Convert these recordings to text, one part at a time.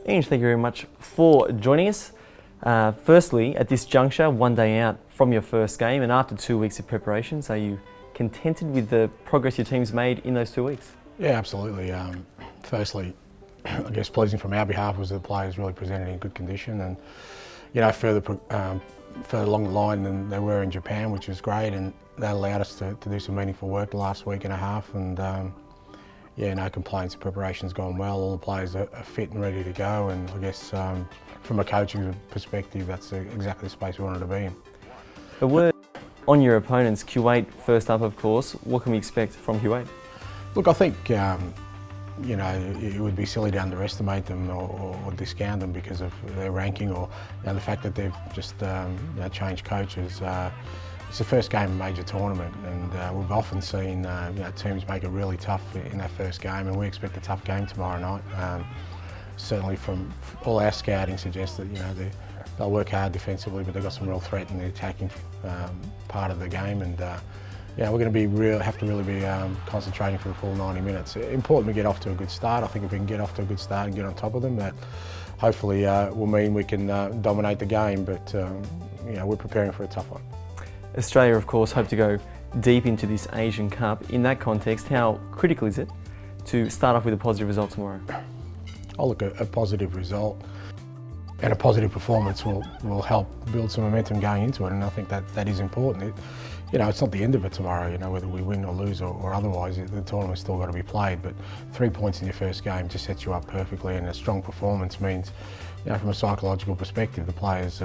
Ange, thank you very much for joining us. Firstly, at this juncture, one day out from your first game and after 2 weeks of preparations, are you contented with the progress your team's made in those 2 weeks? Yeah, absolutely. Firstly, I guess pleasing from our behalf was that the players really presented in good condition and, further along the line than they were in Japan, which was great, and that allowed us to do some meaningful work the last week and a half. And yeah, no complaints. The preparation's gone well. All the players are fit and ready to go, and I guess from a coaching perspective, that's exactly the space we wanted to be in. A word on your opponents, Kuwait first up, of course. What can we expect from Kuwait? Look, I think it would be silly to underestimate them or discount them because of their ranking or the fact that they've just changed coaches. It's the first game of a major tournament, and we've often seen teams make it really tough in that first game, and we expect a tough game tomorrow night. Certainly from all our scouting suggests that they'll work hard defensively, but they've got some real threat in the attacking part of the game, and we're going to have to really be concentrating for the full 90 minutes. Important to get off to a good start. I think if we can get off to a good start and get on top of them, that hopefully will mean we can dominate the game, but we're preparing for a tough one. Australia, of course, hope to go deep into this Asian Cup. In that context, how critical is it to start off with a positive result tomorrow? A positive result and a positive performance will help build some momentum going into it, and I think that is important. It's not the end of it tomorrow, whether we win or lose or otherwise, the tournament's still got to be played, but 3 points in your first game just sets you up perfectly, and a strong performance means, from a psychological perspective, the players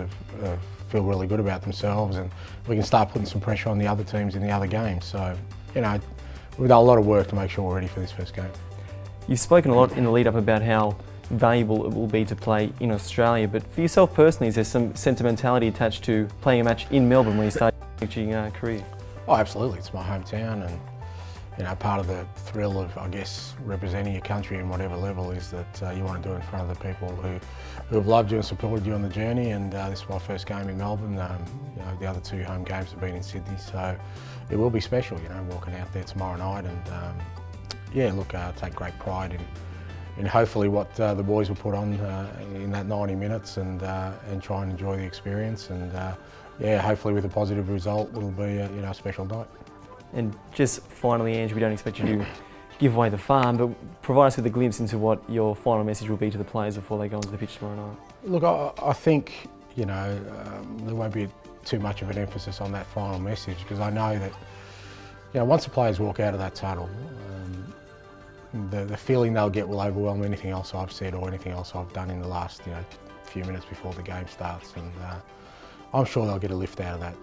feel really good about themselves, and we can start putting some pressure on the other teams in the other games. So, we've done a lot of work to make sure we're ready for this first game. You've spoken a lot in the lead up about how valuable it will be to play in Australia, but for yourself personally, is there some sentimentality attached to playing a match in Melbourne when you start your career? Oh, absolutely. It's my hometown, and part of the thrill of, I guess, representing your country in whatever level is that you want to do it in front of the people who have loved you and supported you on the journey. And this is my first game in Melbourne. The other 2 home games have been in Sydney, so it will be special, walking out there tomorrow night. And take great pride in hopefully what the boys will put on in that 90 minutes and try and enjoy the experience. And hopefully with a positive result, it'll be a special night. And just finally, Ange, we don't expect you to give away the farm, but provide us with a glimpse into what your final message will be to the players before they go onto the pitch tomorrow night. Look, I think there won't be too much of an emphasis on that final message, because I know that once the players walk out of that tunnel, the feeling they'll get will overwhelm anything else I've said or anything else I've done in the last few minutes before the game starts, and I'm sure they'll get a lift out of that.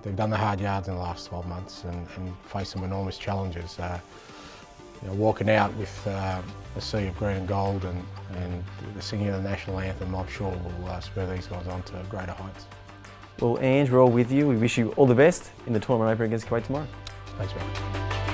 They've done the hard yards in the last 12 months and faced some enormous challenges. Walking out with a sea of green and gold and the singing of the national anthem, I'm sure will spur these guys on to greater heights. Well, Ange, we're all with you. We wish you all the best in the tournament opener against Kuwait tomorrow. Thanks, man.